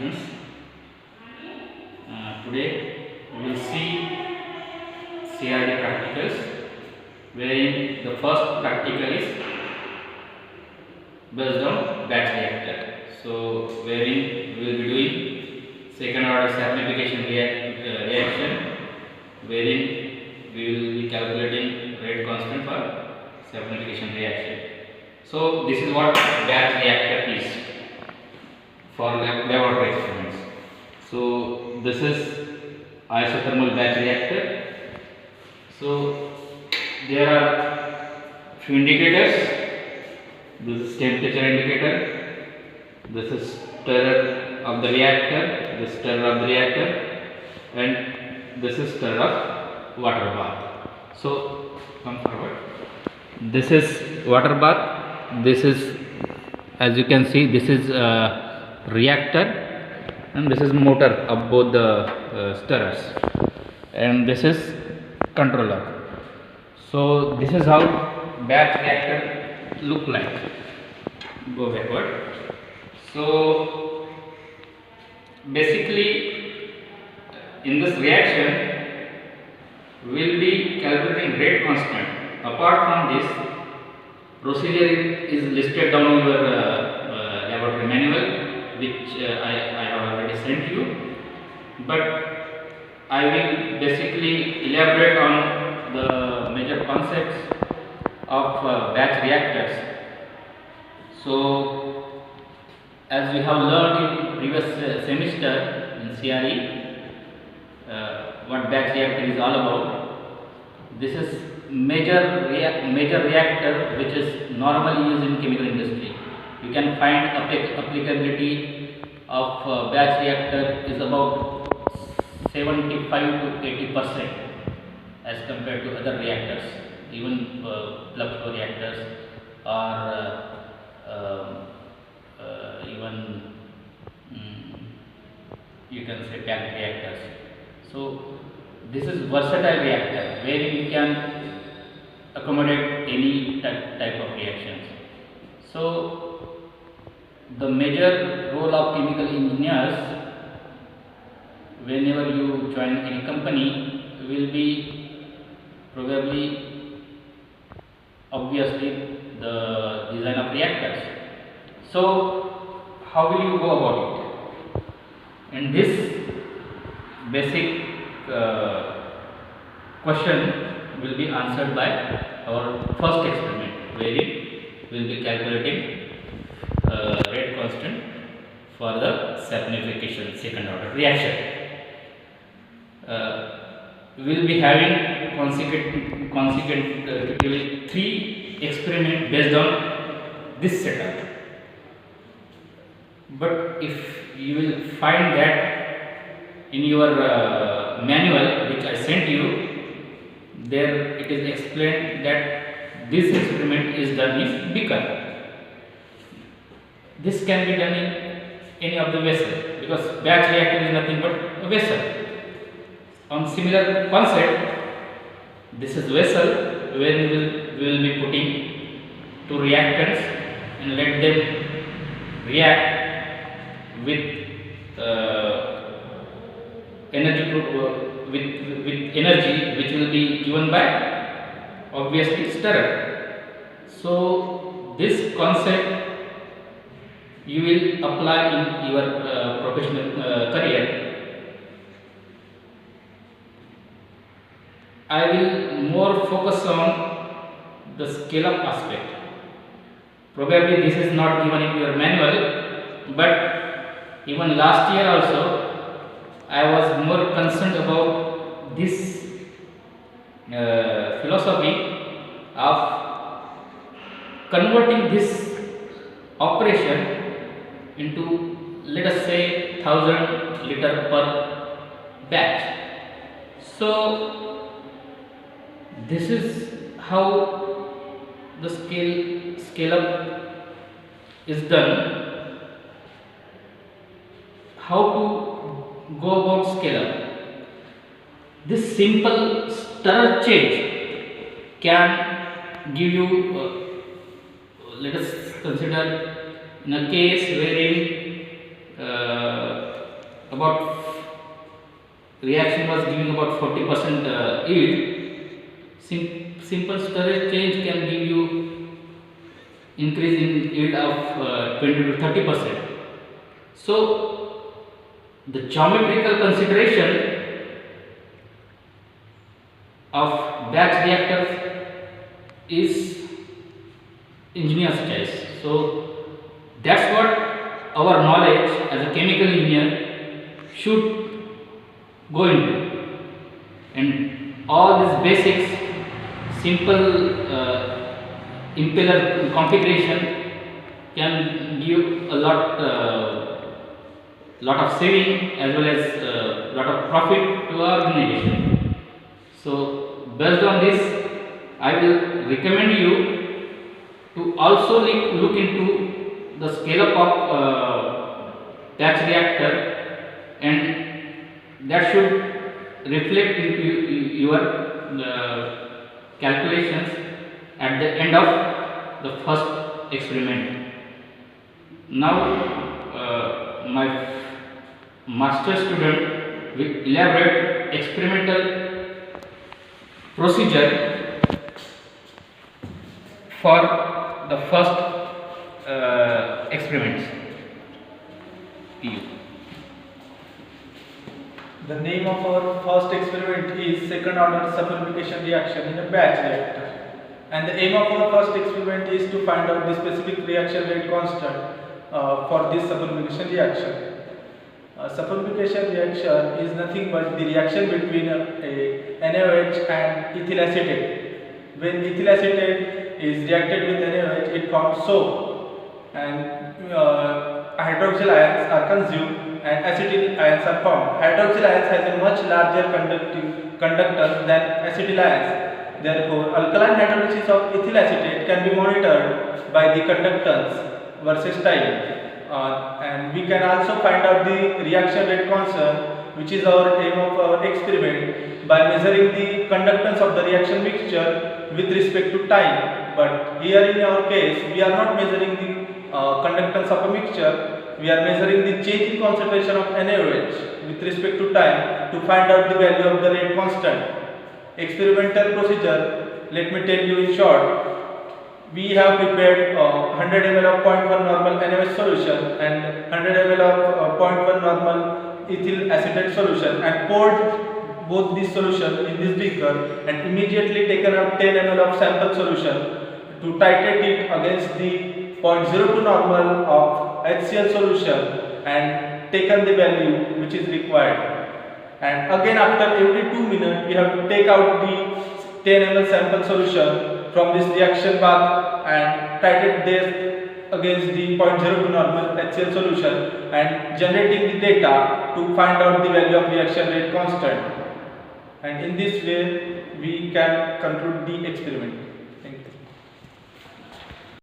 students. Today we will see CRD practicals, wherein the first practical is based on batch reactor. So wherein we will be doing second order simplification reaction, wherein we will be calculating rate constant for simplification reaction. So this is what batch reactor is for laboratory experiments. So this is isothermal batch reactor. So there are few indicators. This is temperature indicator. This is stirrer of the reactor. This stirrer of the reactor, and this is stirrer of water bath. So come forward. This is water bath. This is, as you can see, this is reactor, and this is motor of both the stirrers, and this is controller. So this is how batch reactor look like. Go backward. So basically in this reaction we will be calculating rate constant. Apart from this, procedure is listed down in your laboratory manual, which I have already sent you, but I will basically elaborate on the major concepts of batch reactors. So as we have learned in previous semester in CRE, what batch reactor is all about. This is major reactor which is normally used in chemical industry. You can find applicability of batch reactor is about 75 to 80% as compared to other reactors, even plug flow reactors or even you can say packed reactors. So this is versatile reactor where you can accommodate any type of reactions. So the major role of chemical engineers whenever you join any company will be probably obviously the design of reactors. So how will you go about it? And this basic question will be answered by our first experiment, wherein we will be calculating rate constant for the saponification second order reaction. We will be having consecutively 3 experiments based on this setup. But if you will find that in your manual which I sent you, there it is explained that this experiment is done in beaker. This can be done in any of the vessel, because batch reactor is nothing but a vessel. On similar concept, this is vessel where we will be putting 2 reactants and let them react with energy which will be given by obviously stirrer. So this concept you will apply in your professional career. I will more focus on the scale up aspect. Probably this is not given in your manual, but even last year also I was more concerned about this philosophy of converting this operation into, let us say, 1000 liter per batch. So this is how the scale up is done. How to go about scale up? This simple stirrer change can give you, let us consider in a case wherein about reaction was giving about 40% yield. Simple storage change can give you increase in yield of 20 to 30%. So the geometrical consideration of batch reactors is engineer's choice. So that's what our knowledge as a chemical engineer should go into, and all these basics, simple impeller configuration can give a lot of saving as well as lot of profit to our organization. So based on this, I will recommend you to also look into the scale up of batch reactor, and that should reflect into your calculations at the end of the first experiment. Now my master student will elaborate experimental procedure for the first experiments. The name of our first experiment is second order saponification reaction in a batch reactor, and the aim of our first experiment is to find out the specific reaction rate constant for this saponification reaction. Saponification reaction is nothing but the reaction between a NaOH and ethyl acetate. When ethyl acetate is reacted with NaOH, it forms soap, and hydroxyl ions are consumed and acetyl ions are formed. Hydroxyl ions has a much larger conductance than acetyl ions. Therefore, alkaline hydrolysis of ethyl acetate can be monitored by the conductance versus time. And we can also find out the reaction rate constant, which is our aim of our experiment, by measuring the conductance of the reaction mixture with respect to time. But here in our case, we are not measuring the conductance of a mixture, we are measuring the change in concentration of NaOH with respect to time to find out the value of the rate constant. Experimental procedure, let me tell you in short. We have prepared 100 ml of 0.1 normal NaOH solution and 100 ml of 0.1 normal ethyl acetate solution, and poured both these solution in this beaker, and immediately taken out 10 ml of sample solution to titrate it against the 0.02 normal of HCl solution and taken the value which is required. And again, after every 2 minutes, we have to take out the 10 ml sample solution from this reaction path and titrate this against the 0.02 normal HCl solution, and generating the data to find out the value of reaction rate constant. And in this way, we can conclude the experiment.